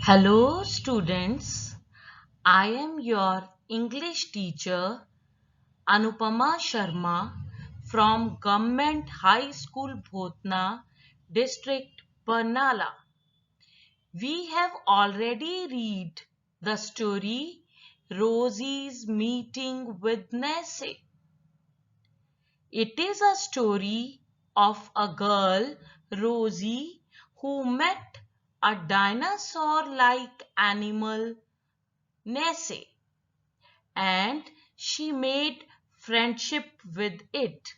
Hello students, I am your English teacher Anupama Sharma from Government High School Bhotna, District Barnala. We have already read the story Rosie's Meeting with Nessie. It is a story of a girl, Rosie, who met a dinosaur-like animal, Nessie, and she made friendship with it.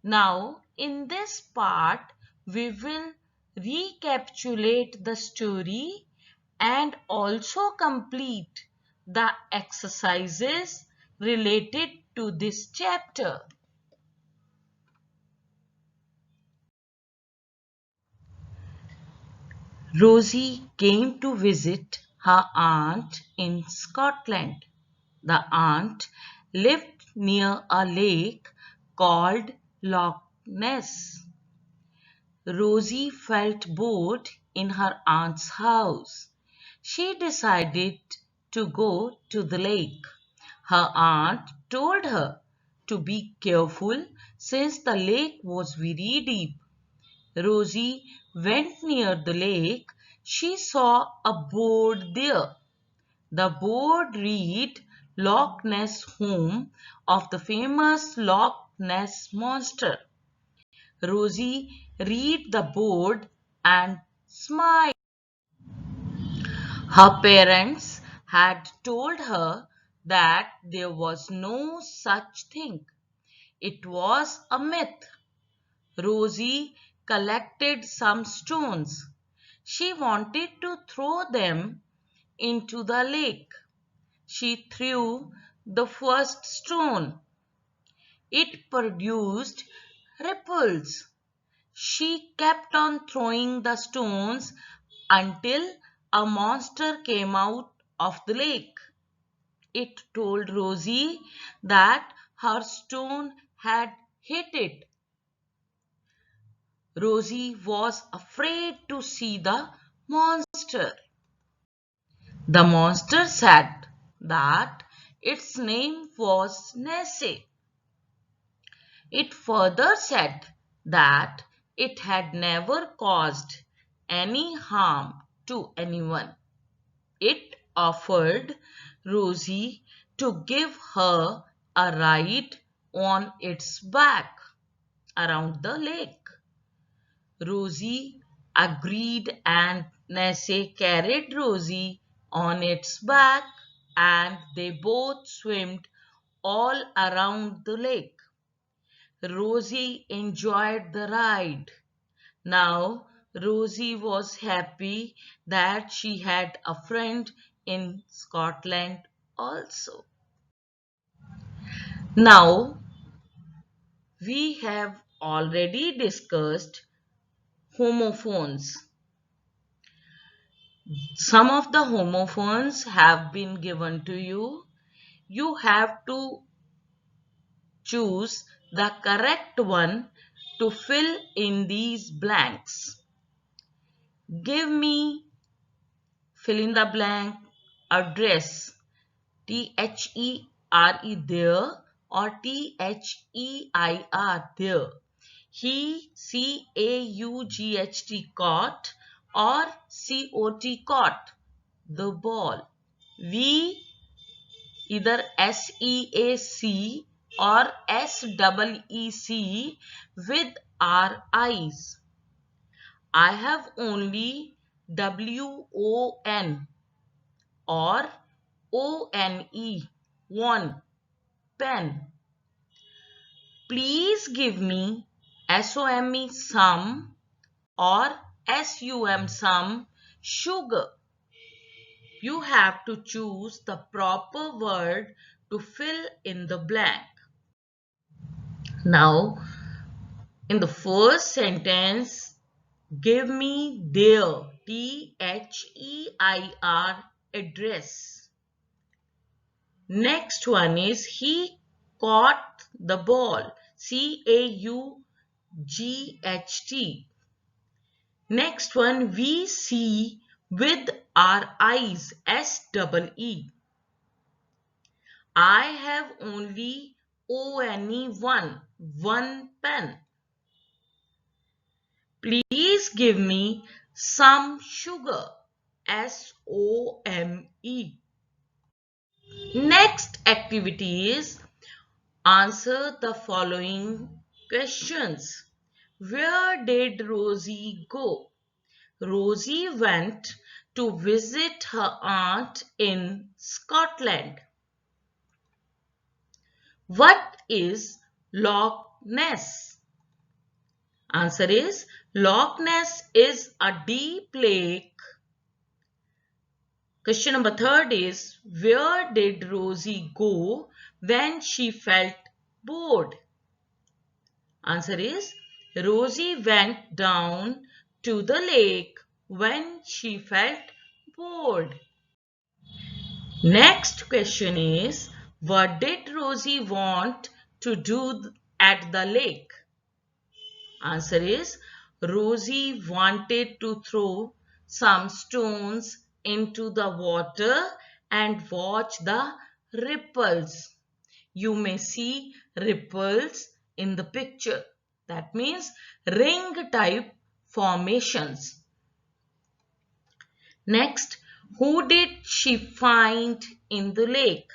Now, in this part, we will recapitulate the story and also complete the exercises related to this chapter. Rosie came to visit her aunt in Scotland. The aunt lived near a lake called Loch Ness. Rosie felt bored in her aunt's house. She decided to go to the lake. Her aunt told her to be careful since the lake was very deep. Rosie went near the lake. She saw a board there. The board read Loch Ness, home of the famous Loch Ness monster. Rosie read the board and smiled. Her parents had told her that there was no such thing. It was a myth. Rosie collected some stones. She wanted to throw them into the lake. She threw the first stone. It produced ripples. She kept on throwing the stones until a monster came out of the lake. It told Rosie that her stone had hit it. Rosie was afraid to see the monster. The monster said that its name was Nessie. It further said that it had never caused any harm to anyone. It offered Rosie to give her a ride on its back around the lake. Rosie agreed and Nessie carried Rosie on its back and they both swam all around the lake. Rosie enjoyed the ride. Now Rosie was happy that she had a friend in Scotland also. Now we have already discussed homophones. Some of the homophones have been given to you. You have to choose the correct one to fill in these blanks. Give me, fill in the blank, address, T-H-E-R-E there or T-H-E-I-R there. He, C-A-U-G-H-T, caught, or C-O-T, caught, the ball. We, either S-E-A-C or S-E-E-C with our eyes. I have only W-O-N or O-N-E, one, pen. Please give me S-O-M-E, some, or S-U-M, some, sugar. You have to choose the proper word to fill in the blank. Now, in the first sentence, give me their, T-H-E-I-R, address. Next one is he caught the ball, C-A-U-G-H-T. Next one, we see with our eyes, S-E-E. I have only only one pen. Please give me some sugar, SOME. Next activity is answer the following questions. Where did Rosie go? Rosie went to visit her aunt in Scotland. What is Loch Ness? Answer is Loch Ness is a deep lake. Question number 3 is where did Rosie go when she felt bored? Answer is Rosie went down to the lake when she felt bored. Next question is what did Rosie want to do at the lake? Answer is Rosie wanted to throw some stones into the water and watch the ripples. You may see ripples in the picture. That means ring type formations. Next, who did she find in the lake?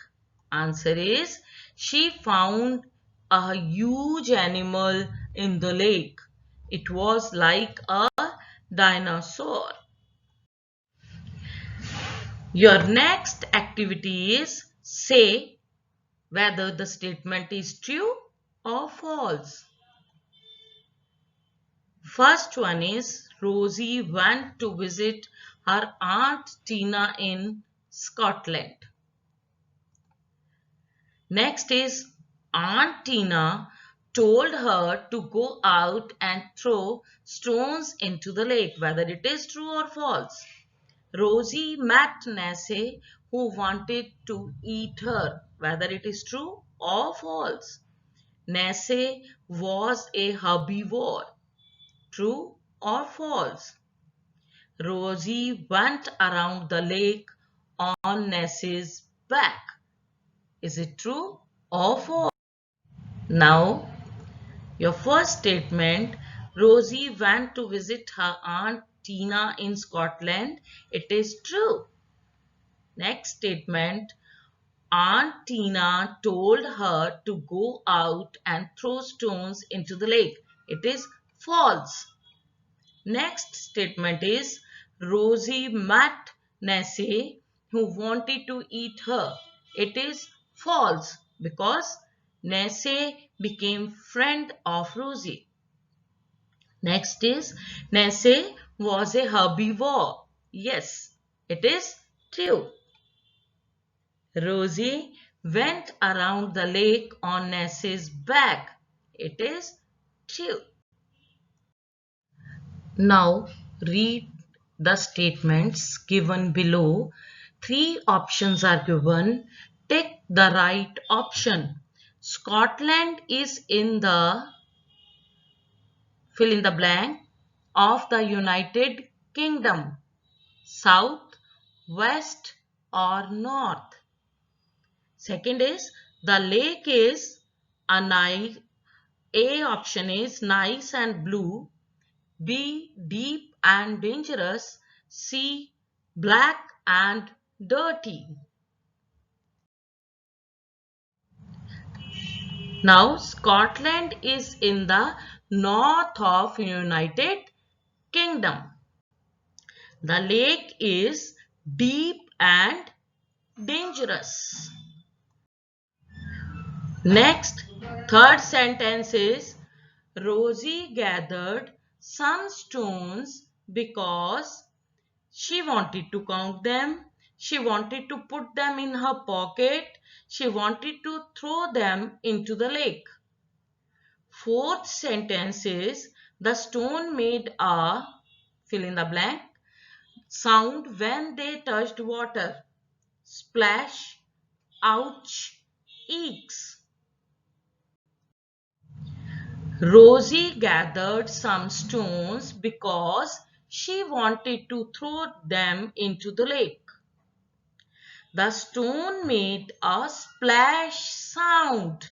Answer is she found a huge animal in the lake. It was like a dinosaur. Your next activity is say whether the statement is true or false. First one is Rosie went to visit her aunt Tina in Scotland. Next is Aunt Tina told her to go out and throw stones into the lake, whether it is true or false. Rosie met Nessie who wanted to eat her, whether it is true or false. Nessie was a herbivore, true or false. Rosie went around the lake on Nessie's back. Is it true or false? Now, your first statement, Rosie went to visit her aunt Tina in Scotland. It is true. Next statement, Aunt Tina told her to go out and throw stones into the lake. It is false. Next statement is Rosie met Nessie who wanted to eat her. It is false because Nessie became friend of Rosie. Next is Nessie was a herbivore. Yes, it is true. Rosie went around the lake on Nessie's back. It is true. Now read the statements given below. 3 options are given. Take the right option. Scotland is in the fill in the blank of the United Kingdom. South, west or north. Second is the lake is a nice. A option is nice and blue. B. Deep and dangerous. C. Black and dirty. Now, Scotland is in the north of United Kingdom. The lake is deep and dangerous. Next, third sentence is Rosie gathered some stones because she wanted to count them. She wanted to put them in her pocket. She wanted to throw them into the lake. Fourth sentence is the stone made a fill in the blank sound when they touched water. Splash, ouch, eeks. Rosie gathered some stones because She wanted to throw them into the lake. The stone made a splash sound.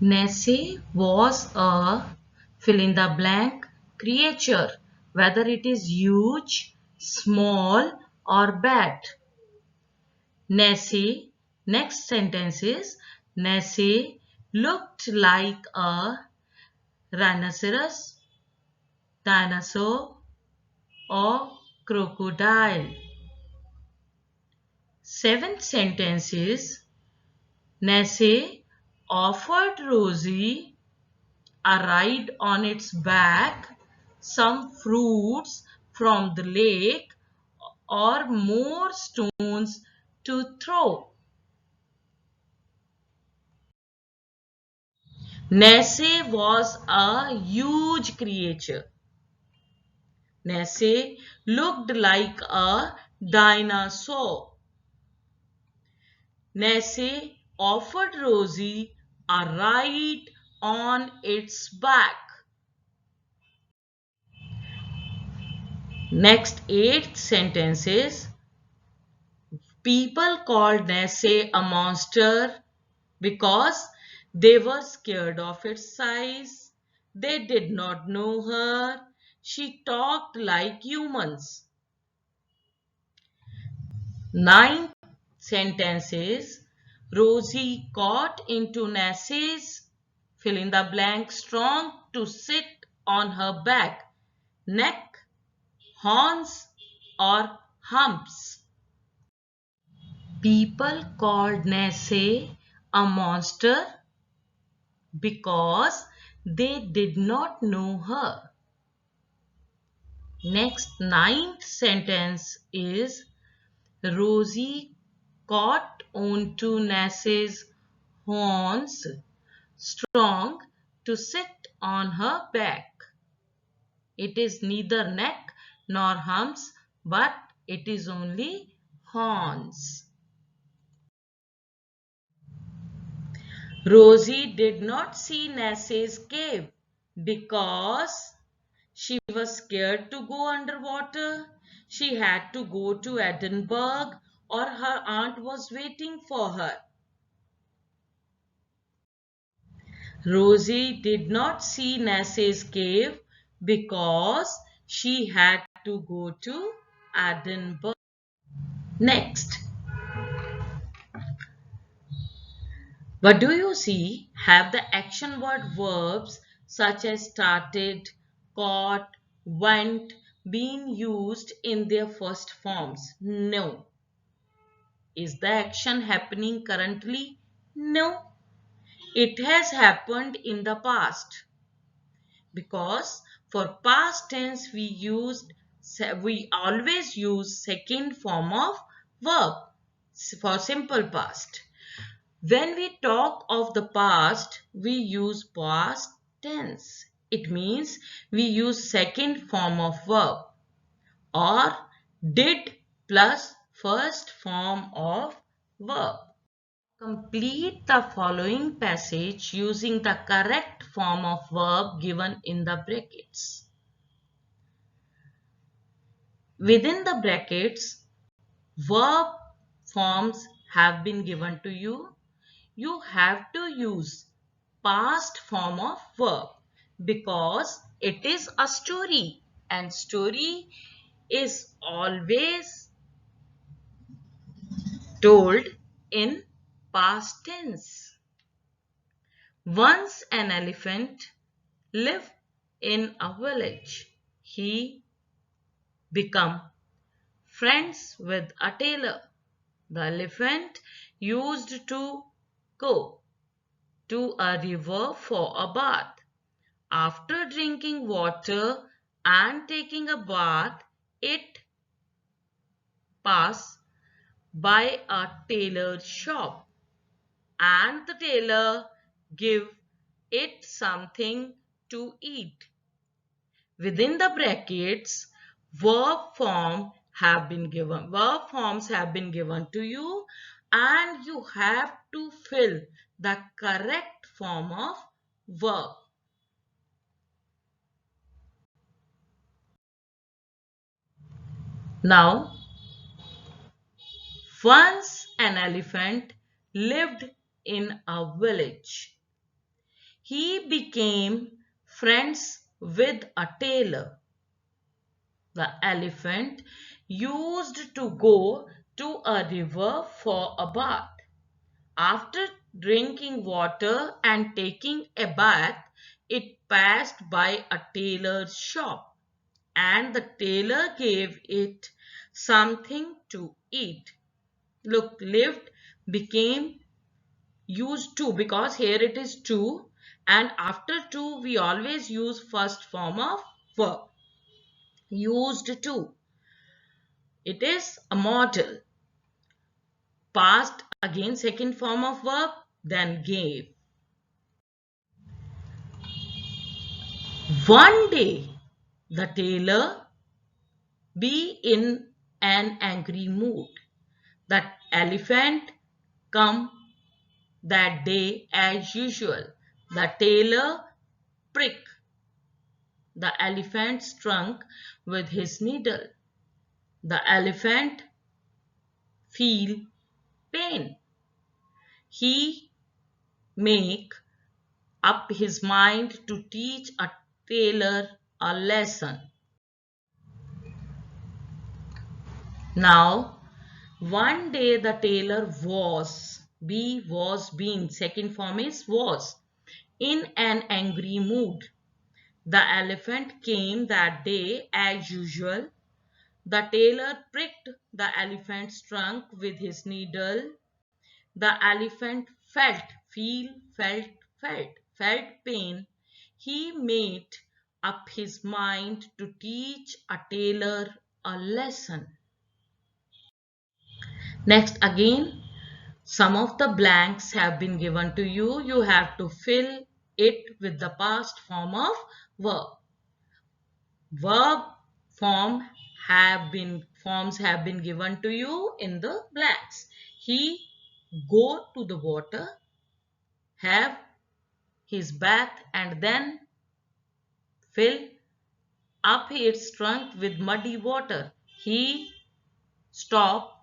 Nessie was a fill in the blank creature, whether it is huge, small, or bad. Nessie, next sentence is Nessie looked like a rhinoceros, dinosaur, or crocodile. Seventh sentence is Nessie offered Rosie a ride on its back, some fruits from the lake, or more stones to throw. Nessie was a huge creature. Nessie looked like a dinosaur. Nessie offered Rosie a ride on its back. Next 8 sentences. People called Nessie a monster because they were scared of its size. They did not know her. She talked like humans. 9 sentences. Rosie got into Nessie's fill in the blank strong to sit on her back, neck, horns, or humps. People called Nessie a monster because they did not know her. Next 9th sentence is Rosie caught onto Nessie's horns strong to sit on her back. It is neither neck nor humps, but it is only horns. Rosie did not see Nessie's cave because she was scared to go underwater. She had to go to Edinburgh or her aunt was waiting for her. Rosie did not see Nessie's cave because she had to go to Edinburgh. Next, what do you see? Have the action word verbs such as started, caught, went been used in their first forms? No. Is the action happening currently? No. It has happened in the past. Because for past tense we always use second form of verb for simple past. When we talk of the past, we use past tense. It means we use second form of verb or did plus first form of verb. Complete the following passage using the correct form of verb given in the brackets. Within the brackets, verb forms have been given to you. You have to use past form of verb because it is a story and story is always told in past tense. Once an elephant lived in a village. He became friends with a tailor. The elephant used to go to a river for a bath. After drinking water and taking a bath, it passed by a tailor shop and the tailor gave it something to eat. Within the brackets, verb forms have been given to you and you have to fill the correct form of verb. Now, once an elephant lived in a village. He became friends with a tailor. The elephant used to go to a river for a bath. After drinking water and taking a bath, it passed by a tailor's shop, and the tailor gave it something to eat. Look, lived became used to, because here it is to, and after to we always use first form of verb. Used to, it is a modal. Past, again second form of verb, then gave. One day the tailor be in an angry mood. The elephant come that day as usual. The tailor prick the elephant's trunk with his needle. The elephant feel pain. He make up his mind to teach a tailor a lesson. Now, one day the tailor was being, second form is was, in an angry mood. The elephant came that day as usual. The tailor pricked the elephant's trunk with his needle. The elephant felt pain. He made up his mind to teach a tailor a lesson. Next, again, some of the blanks have been given to you. You have to fill it with the past form of verb. Verb forms have been given to you in the blanks. He go to the water, have his bath, and then fill up its trunk with muddy water. He stop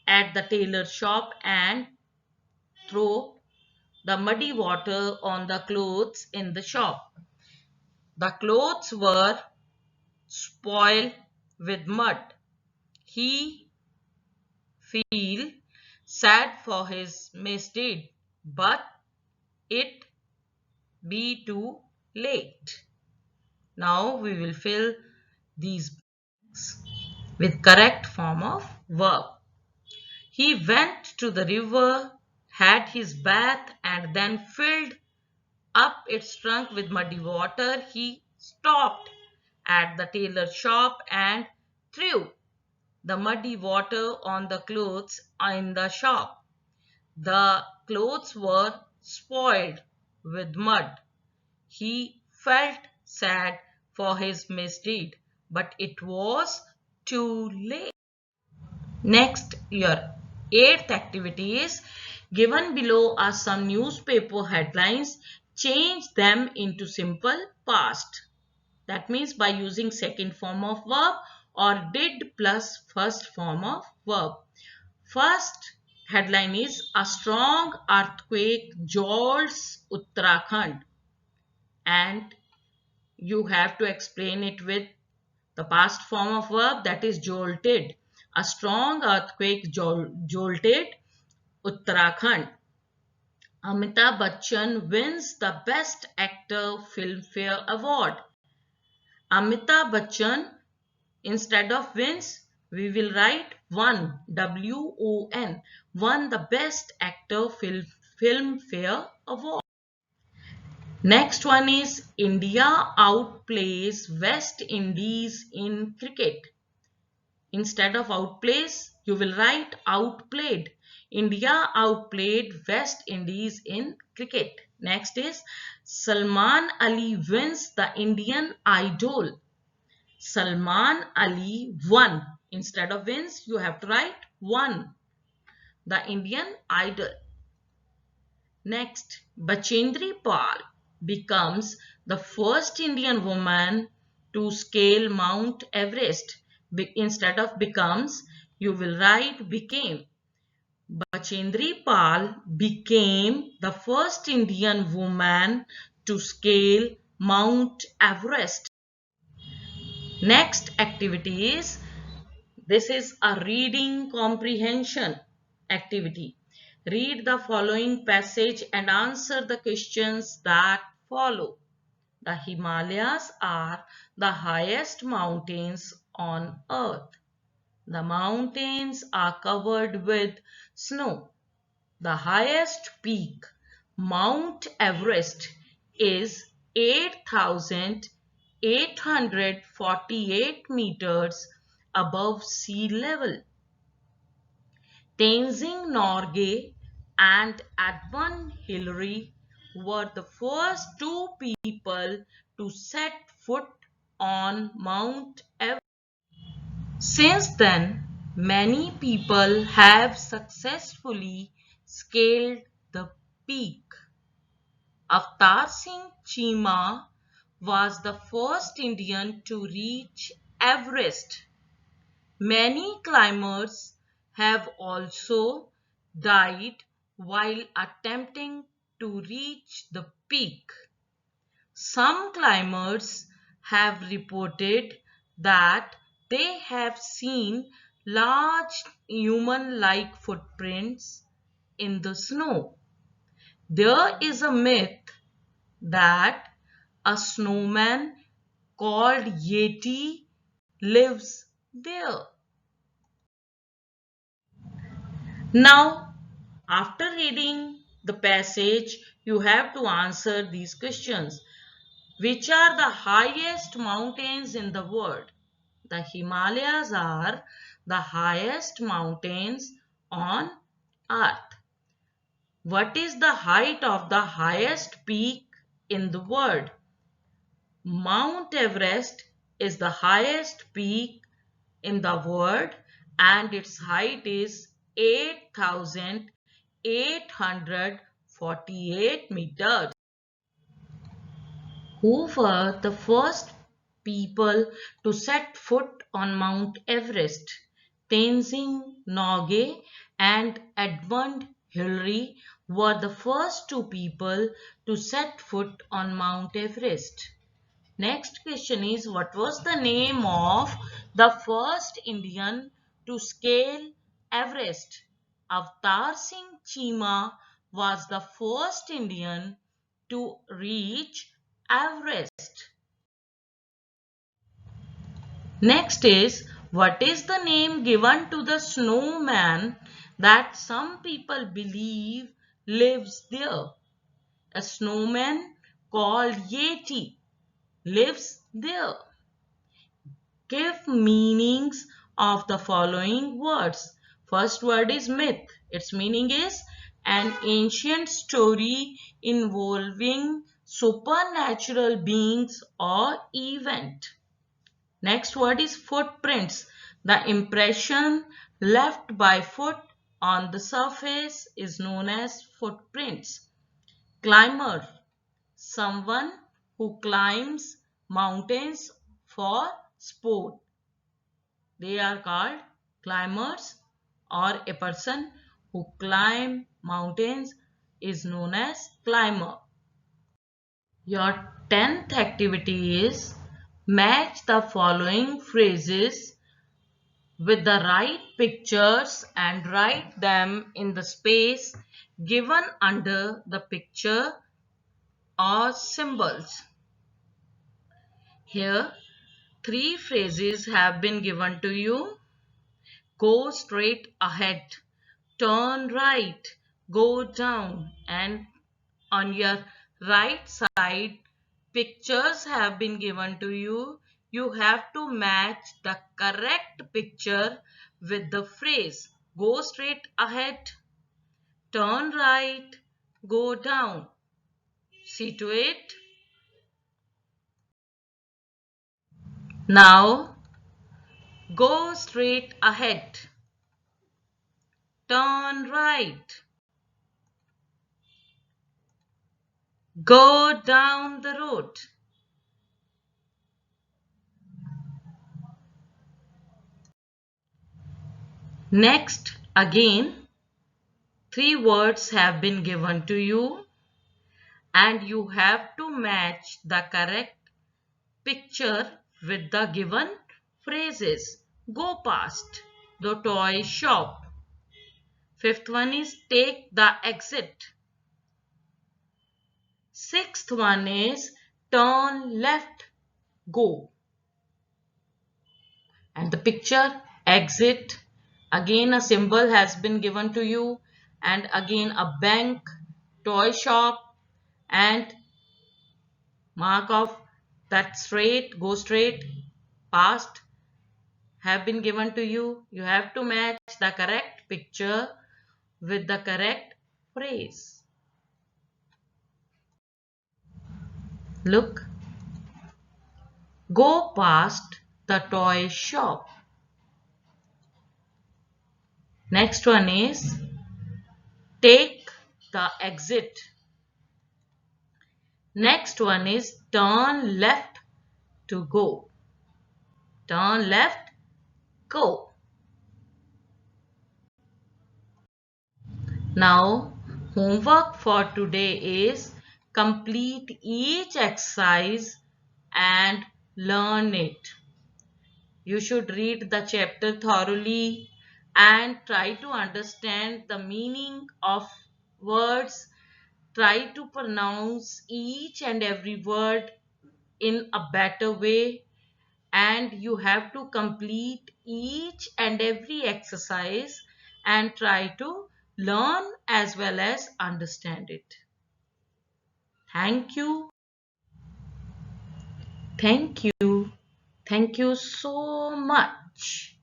at the tailor shop and throw the muddy water on the clothes in the shop. The clothes were spoiled with mud. He feel sad for his misdeed, but it be too late. Now we will fill these blanks with correct form of verb. He went to the river, had his bath, and then filled up its trunk with muddy water. He stopped at the tailor shop and threw the muddy water on the clothes in the shop. The clothes were spoiled with mud. He felt sad for his misdeed, but it was too late. Next, your eighth activity is, given below are some newspaper headlines. Change them into simple past. That means by using second form of verb or did plus first form of verb. First headline is, a strong earthquake jolts Uttarakhand, and you have to explain it with the past form of verb, that is jolted. A strong earthquake jolted Uttarakhand. Amitabh Bachchan wins the Best Actor Filmfare Award. Amitabh Bachchan, instead of wins, we will write won, W-O-N, won the Best Actor Filmfare Award. Next one is, India outplays West Indies in cricket. Instead of outplays, you will write outplayed. India outplayed West Indies in cricket. Next is, Salman Ali wins the Indian Idol. Salman Ali won. Instead of wins, you have to write won, the Indian Idol. Next, Bachendri Pal becomes the first Indian woman to scale Mount Everest. Instead of becomes, you will write became. Bachendri Pal became the first Indian woman to scale Mount Everest. Next activity is, this is a reading comprehension activity. Read the following passage and answer the questions that follow. The Himalayas are the highest mountains on earth. The mountains are covered with snow. The highest peak, Mount Everest, is 8,848 meters above sea level. Tenzing Norgay and Edmund Hillary were the first two people to set foot on Mount Everest. Since then, many people have successfully scaled the peak. Avtar Singh Chima was the first Indian to reach Everest. Many climbers have also died while attempting to reach the peak. Some climbers have reported that they have seen large human-like footprints in the snow. There is a myth that a snowman called Yeti lives there. Now, after reading the passage, you have to answer these questions. Which are the highest mountains in the world? The Himalayas are the highest mountains on earth. What is the height of the highest peak in the world? Mount Everest is the highest peak in the world and its height is 8,848 meters. Who were the first people to set foot on Mount Everest? Tenzing Norgay and Edmund Hillary were the first two people to set foot on Mount Everest. Next question is, what was the name of the first Indian to scale Everest? Avtar Singh Chima was the first Indian to reach Everest. Next is, what is the name given to the snowman that some people believe lives there? A snowman called Yeti lives there. Give meanings of the following words. First word is myth. Its meaning is an ancient story involving supernatural beings or event. Next word is footprints. The impression left by foot on the surface is known as footprints. Climber, someone who climbs mountains for sport. They are called climbers, or a person who climb mountains is known as climber. Your 10th activity is, match the following phrases with the right pictures and write them in the space given under the picture or symbols. Here, three phrases have been given to you. Go straight ahead, turn right, go down, and on your right side, pictures have been given to you. You have to match the correct picture with the phrase. Go straight ahead, turn right, go down. See to it. Now, go straight ahead, turn right, go down the road. Next, again, three words have been given to you and you have to match the correct picture with the given phrases. Go past the toy shop. Fifth one is take the exit. Sixth one is turn left, go. And the picture exit, again a symbol has been given to you and again a bank, toy shop and mark of that straight, go straight, past have been given to you. You have to match the correct picture with the correct phrase. Look, go past the toy shop. Next one is take the exit. Next one is turn left to go. Turn left, go. Now, homework for today is complete each exercise and learn it. You should read the chapter thoroughly and try to understand the meaning of words. Try to pronounce each and every word in a better way, and you have to complete each and every exercise and try to learn as well as understand it. Thank you. Thank you. Thank you so much.